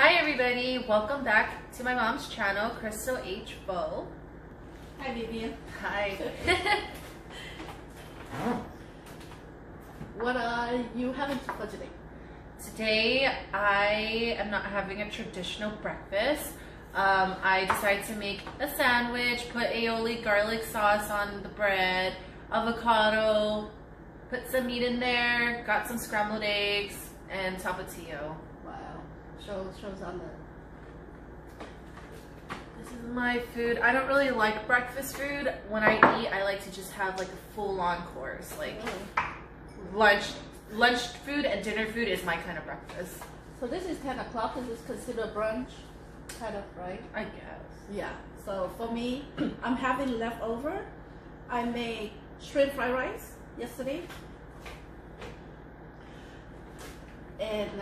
Hi everybody, welcome back to my mom's channel, Crystal H. Bo. Hi Vivian. Hi. What are you having for today? Today I am not having a traditional breakfast. I decided to make a sandwich, put aioli garlic sauce on the bread, avocado, put some meat in there, got some scrambled eggs, and tapatio. Wow. Shows on the... This is my food. I don't really like breakfast food. When I eat, I like to just have like a full-on course. Like lunch food and dinner food is my kind of breakfast. So this is 10 o'clock. This is considered brunch, kind of, right? I guess. Yeah. So for me, I'm having leftover. I made shrimp fried rice yesterday. And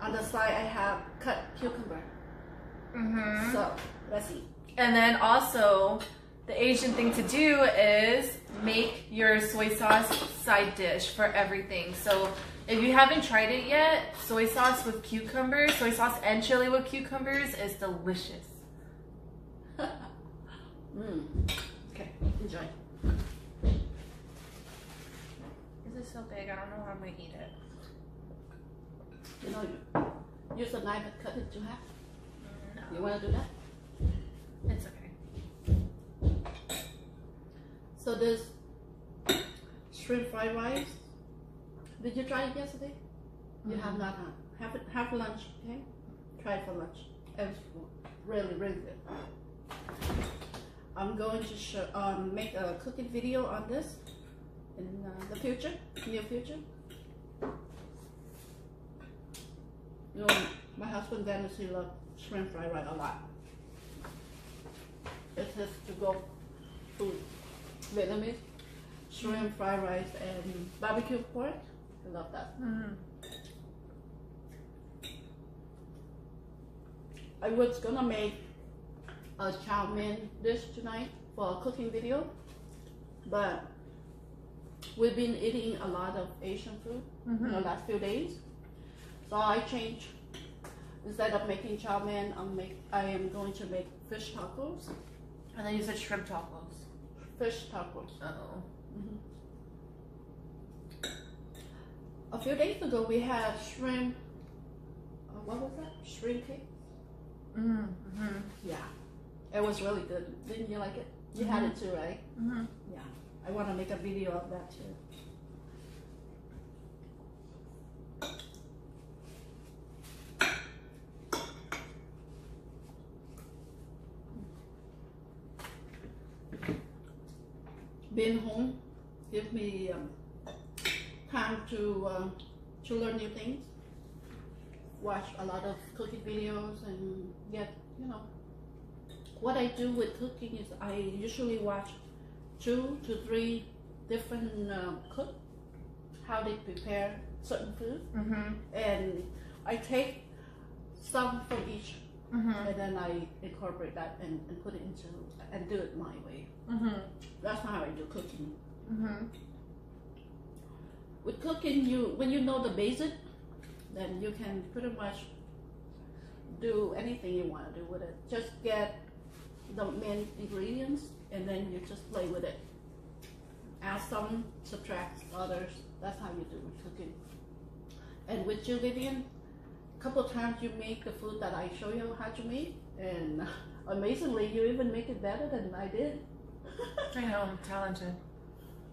on the side, I have cut cucumber. So let's see. And then also, the Asian thing to do is make your soy sauce side dish for everything. So if you haven't tried it yet, soy sauce with cucumbers, soy sauce and chili with cucumbers is delicious. Okay, enjoy. This is so big, I don't know how I'm gonna eat it. You know, use a knife and cut it to half. No. You want to do that? It's okay. So this shrimp fried rice, did you try it yesterday? You have not, huh? Have lunch, okay? Try it for lunch. It was really, really good. I'm going to show, make a cooking video on this in the future, near future. You know, my husband Dennis, he loves shrimp fried rice a lot. It's his to-go food. Vietnamese shrimp fried rice and barbecue pork. I love that. I was gonna make a chow mein dish tonight for a cooking video, but we've been eating a lot of Asian food in the last few days. So I changed. Instead of making chow mein, I am going to make fish tacos. And then you said shrimp tacos. Fish tacos. Uh-oh. A few days ago, we had shrimp. What was that? Shrimp cake. Yeah, it was really good. Didn't you like it? You had it too, right? Yeah. I want to make a video of that too. Being home gives me time to learn new things, watch a lot of cooking videos, and get, you know, what I do with cooking is I usually watch 2 to 3 different cooks, how they prepare certain food, and I take some from each, and then I incorporate that and put it into, and do it my way. That's how I do cooking. With cooking, when you know the basic, then you can pretty much do anything you want to do with it. Just get the main ingredients, and then you just play with it. Add some, subtract others. That's how you do with cooking. And with you, Vivian, a couple of times you make the food that I show you how to make, and amazingly, you even make it better than I did. I know, I'm talented.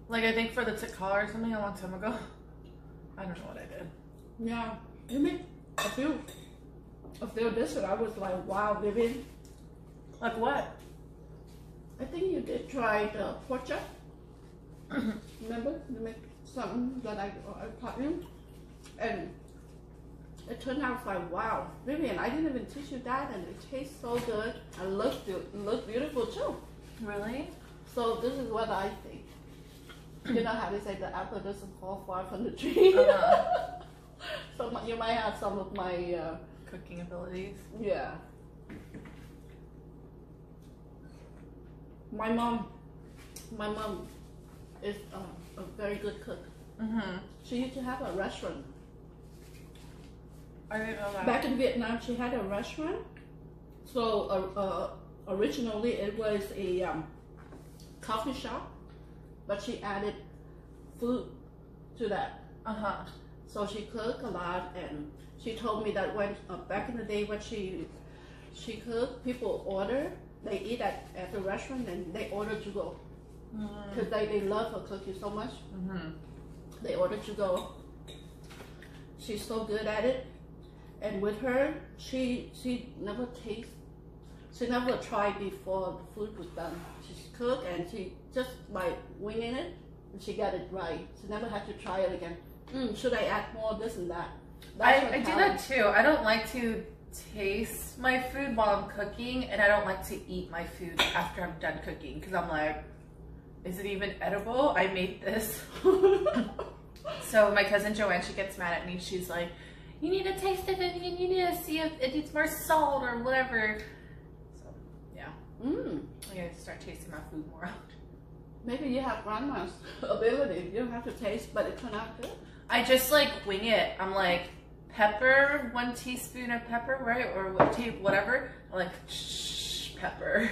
Like I think for the tikka or something a long time ago. I don't know what I did. Yeah, you made a few dishes. I was like, wow, Vivian. Like what? I think you did try the pork chop. Remember? You made something that I taught you. And it turned out like, wow, Vivian, I didn't even teach you that, and it tastes so good. And look beautiful too. Really? So this is what I think. You know how they say the apple doesn't fall far from the tree? So you might have some of my cooking abilities. Yeah. My mom is a very good cook. She used to have a restaurant I didn't know that. Back in Vietnam, she had a restaurant. So originally it was a coffee shop, but she added food to that. So she cooked a lot, and she told me that when back in the day when she cooked, people order, they eat at the restaurant, and they order to go because they love her cooking so much. They order to go. She's so good at it, and with her, she never tastes. She never tried before the food was done. She cooked and she just by winging it, and she got it right. She never had to try it again. Should I add more of this and that? I do that too. I don't like to taste my food while I'm cooking, and I don't like to eat my food after I'm done cooking because I'm like, is it even edible? I made this. So my cousin Joanne, she gets mad at me. She's like, you need to taste it and you need to see if it needs more salt or whatever. So yeah, I gotta start tasting my food more. Maybe you have grandma's ability. You don't have to taste, but it turned out good. I just like wing it. I'm like, pepper, 1 teaspoon of pepper, right? Or whatever. I'm like, shh, pepper.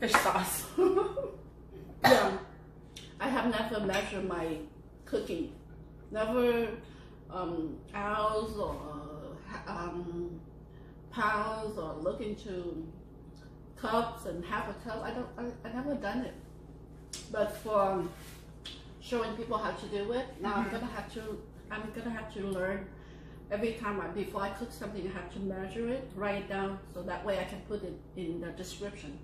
Fish sauce. Yeah. I have never measured my cooking. Never ounce or pounds or look into cups and half a cup. I never done it. But for showing people how to do it, now I'm gonna have to learn. Every time before I cook something, I have to measure it, write it down, so that way I can put it in the description.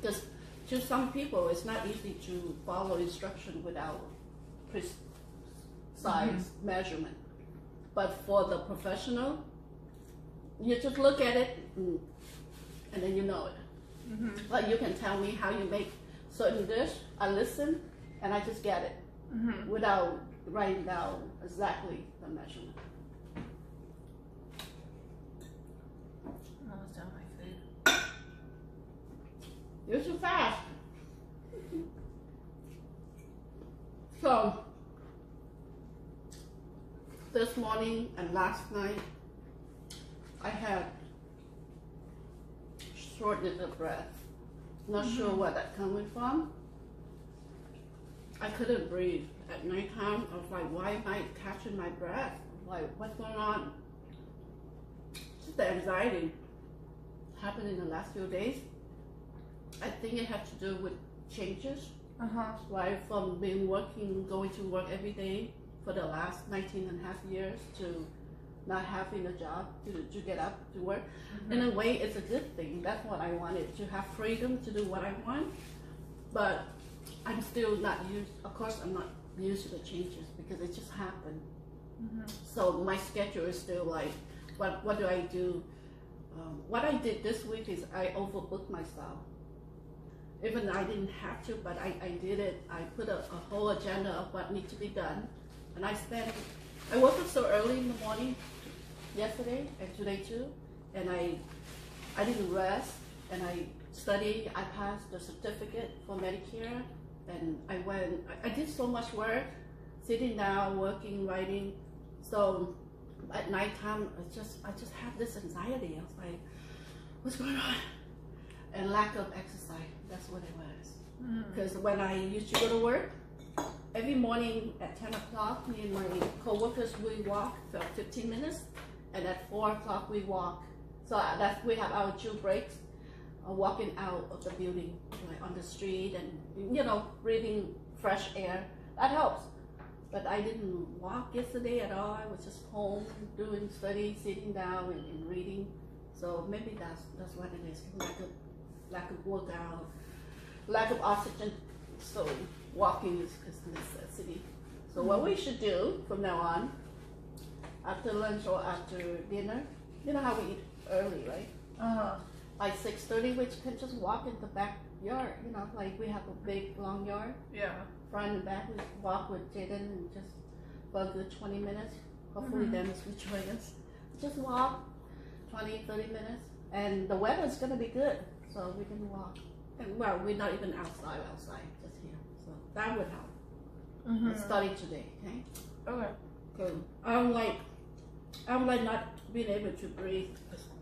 Because to some people, it's not easy to follow instruction without precise measurement. But for the professional, you just look at it and then you know it. Like you can tell me how you make certain dish, I listen and I just get it without writing down exactly the measurement. Almost done my food. You're too fast. So, this morning and last night, I had shortness of breath. Not sure where that's coming from. I couldn't breathe at nighttime. I was like, why am I catching my breath? Like, what's going on? Just the anxiety happened in the last few days. I think it had to do with changes. Right, from going to work every day for the last 19 and a half years to not having a job, to get up to work. In a way, it's a good thing. That's what I wanted, to have freedom to do what I want. But I'm still not used, of course I'm not used to the changes because it just happened. So my schedule is still like, what do I do? What I did this week is I overbooked myself. Even though I didn't have to, but I did it. I put a whole agenda of what needs to be done. And I woke up so early in the morning yesterday and today too. And I didn't rest and I studied. I passed the certificate for Medicare. And I did so much work, sitting down, working, writing. So at nighttime, I just have this anxiety. I was like, what's going on? And lack of exercise, that's what it was. Because when I used to go to work, every morning at 10 o'clock, me and my co-workers, we walk for 15 minutes, and at 4 o'clock we walk. So we have our 2 breaks, walking out of the building, like on the street, and breathing fresh air. That helps. But I didn't walk yesterday at all. I was just home doing study, sitting down and reading. So maybe that's what it is. Lack of workout, lack of oxygen. So walking is a necessity. So what we should do from now on, after lunch or after dinner, you know how we eat early, right? By 6:30, we can just walk in the backyard. Like we have a big long yard. Yeah. Front and back, we walk with Jaden and just for a good 20 minutes. Hopefully Dennis will join us. Just walk 20, 30 minutes. And the weather is going to be good, so we can walk. And well, we're not even outside, just here. So that would help. Let's study today, okay? Okay. Okay. I don't like not being able to breathe.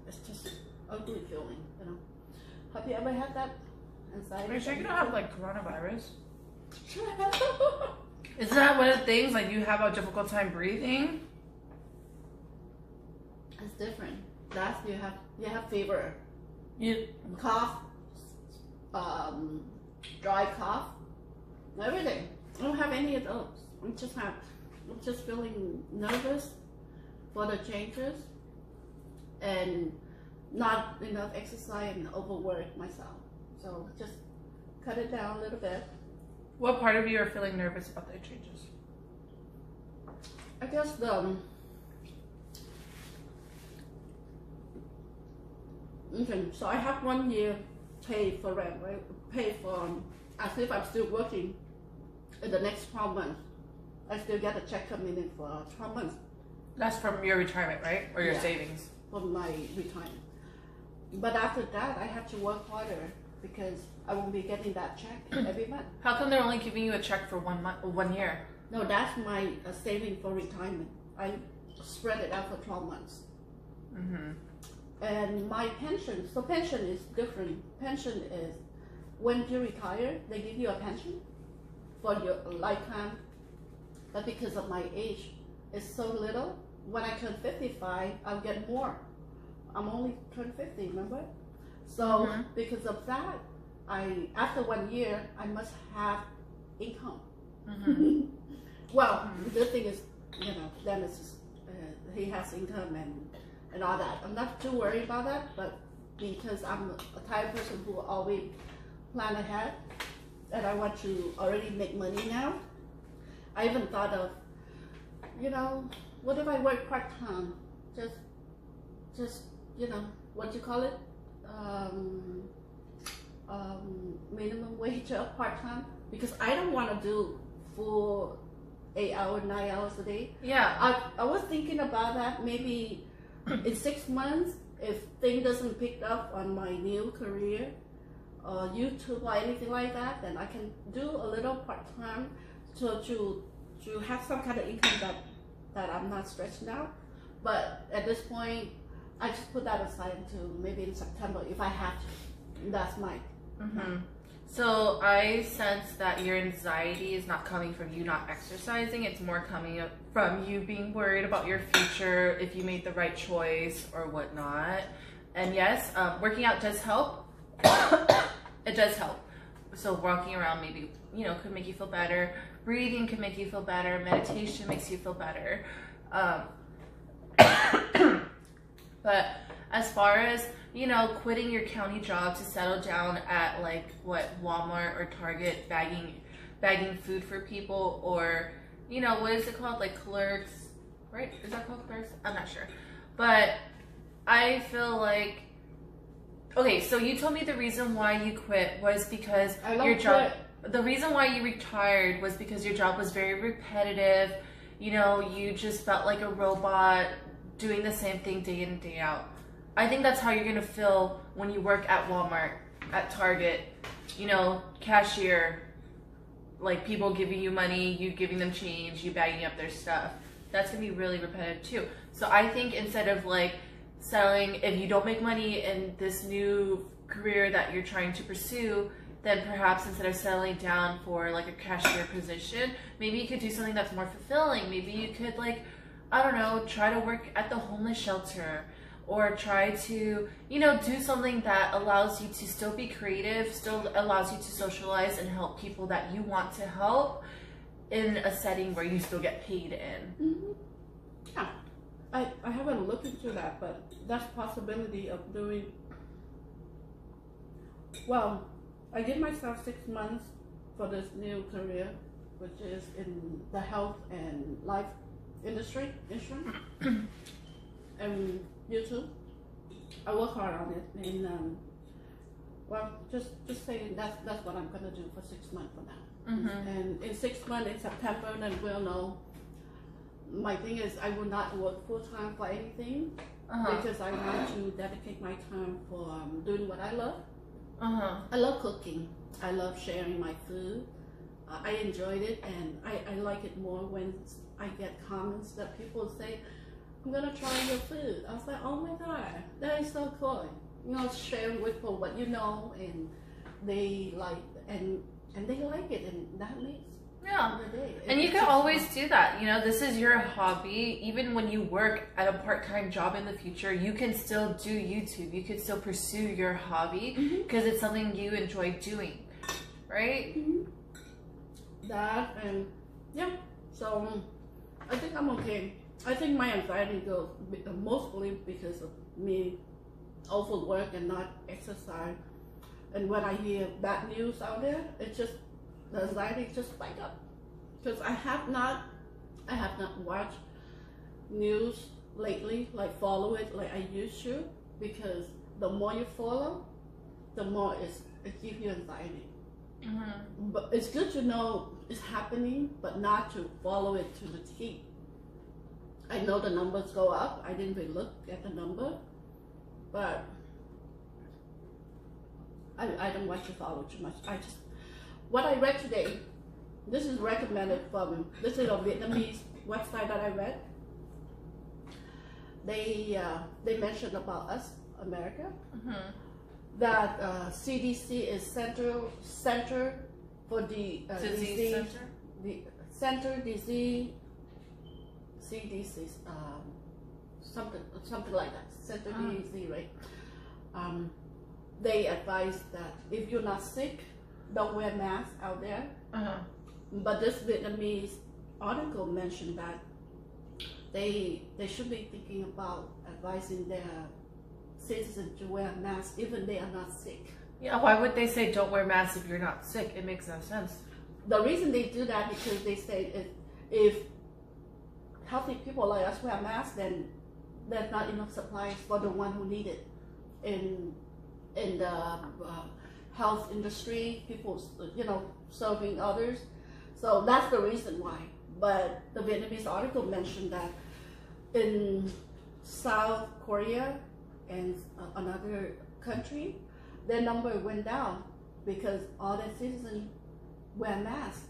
It's just ugly feeling, you know. Have you ever had that anxiety? Are you sure you don't have like coronavirus? Is that one of the things, like you have a difficult time breathing? It's different. That's you have fever, You cough, dry cough, everything. I don't have any of those. I'm just feeling nervous for the changes and not enough exercise and overwork myself. So just cut it down a little bit. What part of you are feeling nervous about the changes? I guess okay, so I have 1 year pay for rent, right? Pay for as if I'm still working in the next 12 months. I still get a check coming in for 12 months. That's from your retirement, right? Or your savings? From my retirement. But after that, I have to work harder because I won't be getting that check every month. How come they're only giving you a check for 1 month, 1 year? No, that's my saving for retirement. I spread it out for 12 months. Mm-hmm. And my pension, so pension is different. Pension is when you retire, they give you a pension for your lifetime. But because of my age, it's so little. When I turn 55, I'll get more. I'm only turned 50, remember? So because of that, after 1 year, I must have income. Well, the good thing is, you know, Dennis, he has income and all that. I'm not too worried about that, but because I'm a type of person who always plan ahead, and I want to already make money now. I even thought of, you know, what if I work part-time? Just, you know, what you call it? Minimum wage job part-time, because I don't want to do full 8 hours, 9 hours a day. Yeah. I was thinking about that. Maybe in 6 months, if thing doesn't pick up on my new career, YouTube or anything like that, then I can do a little part-time to have some kind of income that I'm not stressed out. But at this point, I just put that aside until maybe in September if I have to. That's my. So I sense that your anxiety is not coming from you not exercising. It's more coming up from you being worried about your future, if you made the right choice or whatnot. And yes, working out does help. It does help. So walking around maybe, you know, could make you feel better. Breathing can make you feel better. Meditation makes you feel better. But as far as, you know, quitting your county job to settle down at like what, Walmart or Target bagging food for people, or, you know, what is it called, like clerks, right? Is that called clerks? I'm not sure. But I feel like, okay, so you told me the reason why you quit was because your job, the reason why you retired was because your job was very repetitive. You know, you just felt like a robot doing the same thing day in and day out. I think that's how you're gonna feel when you work at Walmart, at Target, you know, cashier, like people giving you money, you giving them change, you bagging up their stuff. That's gonna be really repetitive too. So I think instead of like selling, if you don't make money in this new career that you're trying to pursue, then perhaps instead of settling down for like a cashier position, maybe you could do something that's more fulfilling. Maybe you could, like, I don't know, try to work at the homeless shelter, or try to, you know, do something that allows you to still be creative, still allows you to socialize and help people that you want to help in a setting where you still get paid in. Yeah, I haven't looked into that, but that's a possibility of doing. Well, I give myself 6 months for this new career, which is in the health and life industry, insurance, and YouTube. I work hard on it, and well, just saying that's what I'm gonna do for 6 months for now. And in 6 months, in September, then we'll know. My thing is, I will not work full time for anything because I want to dedicate my time for doing what I love. I love cooking. I love sharing my food. I enjoyed it, and I like it more when I get comments that people say, I'm gonna try your food. I was like, oh my God, that is so cool. You know, share with people what you know, and they like, and they like it, and that makes the day. And you can always do that. You know, this is your hobby. Even when you work at a part-time job in the future, you can still do YouTube. You can still pursue your hobby because it's something you enjoy doing, right? That, and yeah, so I think I'm okay. I think my anxiety goes mostly because of me overwork and not exercise. And when I hear bad news out there, it's just, the anxiety just spike up. Because I have not watched news lately, like follow it like I used to, because the more you follow, the more it gives you anxiety. But it's good to know it's happening, but not to follow it to the T. I know the numbers go up. I didn't really look at the number, but I don't want to follow too much. What I read today, this is recommended from, this is a Vietnamese website that I read. They mentioned about us, America, that CDC is center for the disease center? The center disease, CDC, something like that, center disease, right? They advise that if you're not sick, don't wear masks out there. But this Vietnamese article mentioned that they should be thinking about advising their citizens to wear masks even they are not sick. Yeah, why would they say don't wear masks if you're not sick? It makes no sense. The reason they do that because they say if healthy people like us wear masks, then there's not enough supplies for the one who need it. In the health industry, people, you know, serving others. So that's the reason why. But the Vietnamese article mentioned that in South Korea and another country, their number went down because all their citizens wear masks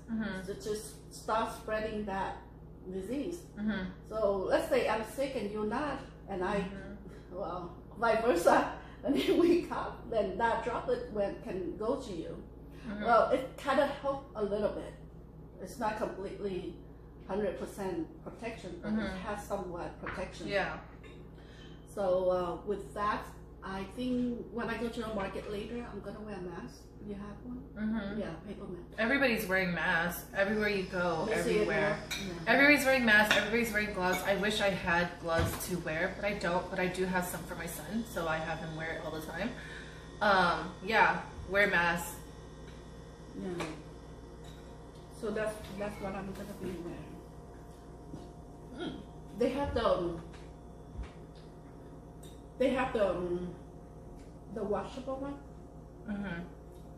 to just start spreading that disease. So let's say I'm sick and you're not, and well, vice versa, and then we cough, then that droplet can go to you. Well, it kind of helped a little bit. It's not completely 100% protection, but it has somewhat protection. Yeah. So with that, I think when I go to the market later, I'm gonna wear a mask. You have one? Yeah, paper mask. Everybody's wearing masks everywhere you go, everywhere. Yeah. Everybody's wearing masks, everybody's wearing gloves. I wish I had gloves to wear, but I don't. But I do have some for my son, so I have him wear it all the time. Yeah, wear masks. Yeah. So that's what I'm gonna be wearing. They have the washable one.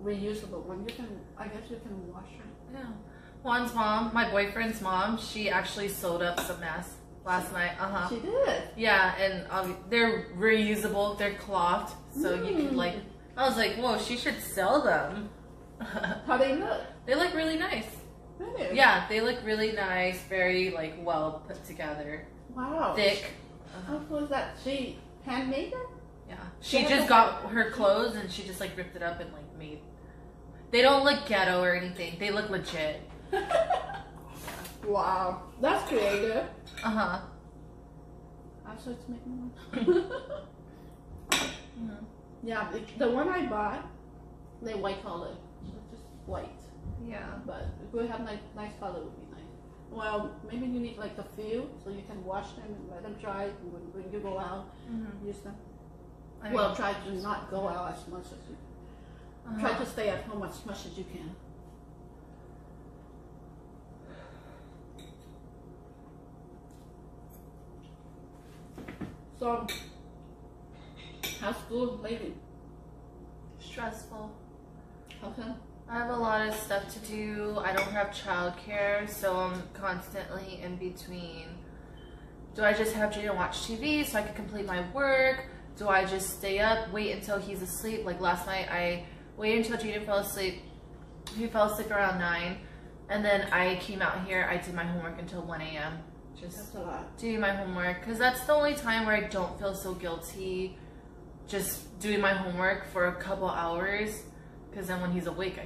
Reusable one. I guess you can wash it. Yeah. Juan's mom, my boyfriend's mom, she actually sewed up some masks last night. She did. Yeah, and they're reusable. They're cloth, so you can like. I was like, whoa, she should sell them. How they look? They look really nice. Really? Yeah, they look really nice. Very like well put together. Wow. Thick. How cool is that? She handmade them? Yeah. She just got her clothes and she just like ripped it up and like made. They don't look ghetto or anything. They look legit. Wow, that's creative. Also, it's making one. Yeah, the one I bought, they white color, just white. Yeah. But if we have nice color, it would be nice. Well, maybe you need like a few so you can wash them and let them dry. And when you go out, use them. Well, try to not go out as much as you. Try to stay at home as much as you can. So, how's school lately? Stressful. How come? I have a lot of stuff to do. I don't have childcare, so I'm constantly in between. Do I just have Jaden watch TV so I can complete my work? Do I just stay up, wait until he's asleep? Like last night, I waited until Jaden fell asleep. He fell asleep around 9, and then I came out here. I did my homework until 1 a.m. just That's a lot. doing my homework, because that's the only time where I don't feel so guilty just doing my homework for a couple hours, because then when he's awake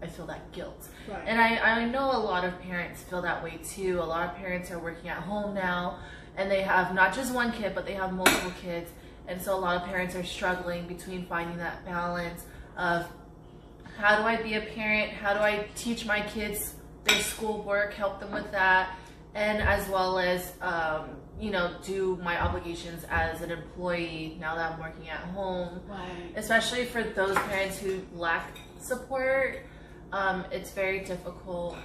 I feel that guilt. Right. And I know a lot of parents feel that way too. A lot of parents are working at home now, and they have not just one kid, but they have multiple kids, and so a lot of parents are struggling between finding that balance of how do I be a parent, how do I teach my kids their schoolwork, help them with that, and as well as you know, do my obligations as an employee now that I'm working at home. Right. Especially for those parents who lack support, it's very difficult.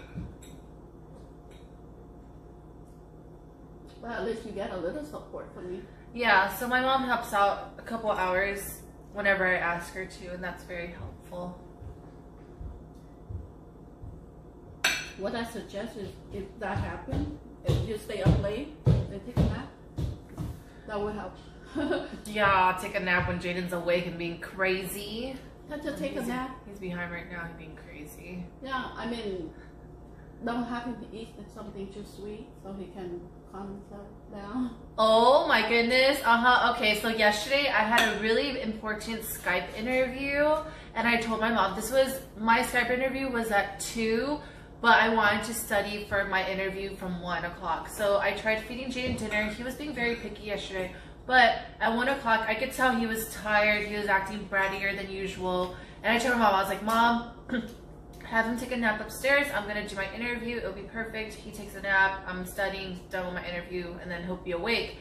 Well, at least you get a little support from me. Yeah, so my mom helps out a couple hours whenever I ask her to, and that's very helpful. What I suggest is, if that happens, if you stay up late and take a nap, that would help. Yeah, take a nap when Jaden's awake and being crazy. Have to take a nap. He's behind right now, he's being crazy. Yeah, I mean, don't have him to eat something too sweet so he can calm himself down. Oh my goodness. Okay, so yesterday I had a really important Skype interview, and I told my mom my Skype interview was at 2, but I wanted to study for my interview from 1 o'clock. So I tried feeding Jaden dinner. He was being very picky yesterday, but at 1 o'clock I could tell he was tired. He was acting brattier than usual, and I told my mom, I was like, Mom, have him take a nap upstairs. I'm gonna do my interview. It'll be perfect. He takes a nap. I'm studying, done with my interview, and then he'll be awake.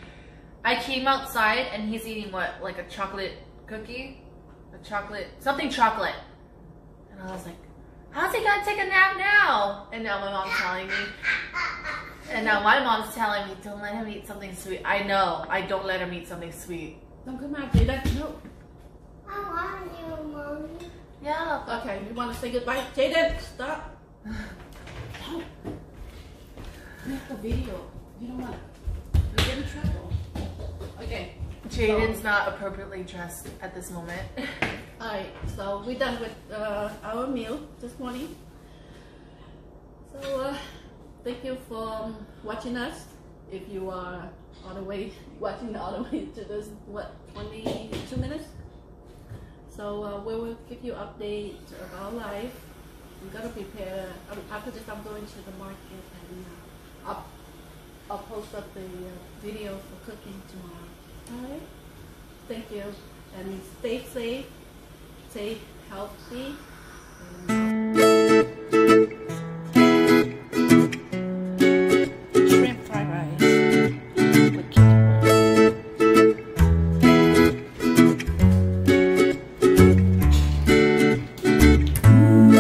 I came outside and he's eating what, like a chocolate cookie? Something chocolate. And I was like, how's he gonna take a nap now? And now my mom's telling me, don't let him eat something sweet. I know, I don't let him eat something sweet. Don't come out, Jaden. No. I want you, Mommy. Yeah. Okay, you want to say goodbye? Jaden, stop. No. Make the video. You don't want to. You get in trouble. Okay. Jaden's not appropriately dressed at this moment. Alright, so we're done with our meal this morning. So thank you for watching us. If you are all the way watching all the way to this, what, 22 minutes? So we will give you update of our life. I'm gonna prepare. After this, I'm going to the market, and I'll post up the video for cooking tomorrow. All right. Thank you, and stay safe, stay healthy. Shrimp fried rice with cucumber.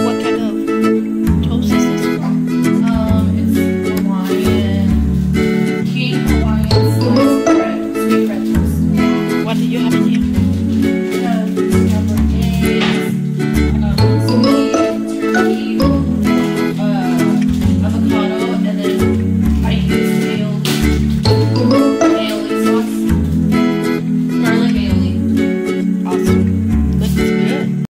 What kind of toast is this one? It's Hawaiian, King Hawaiian sweet bread toast. What do you have in here?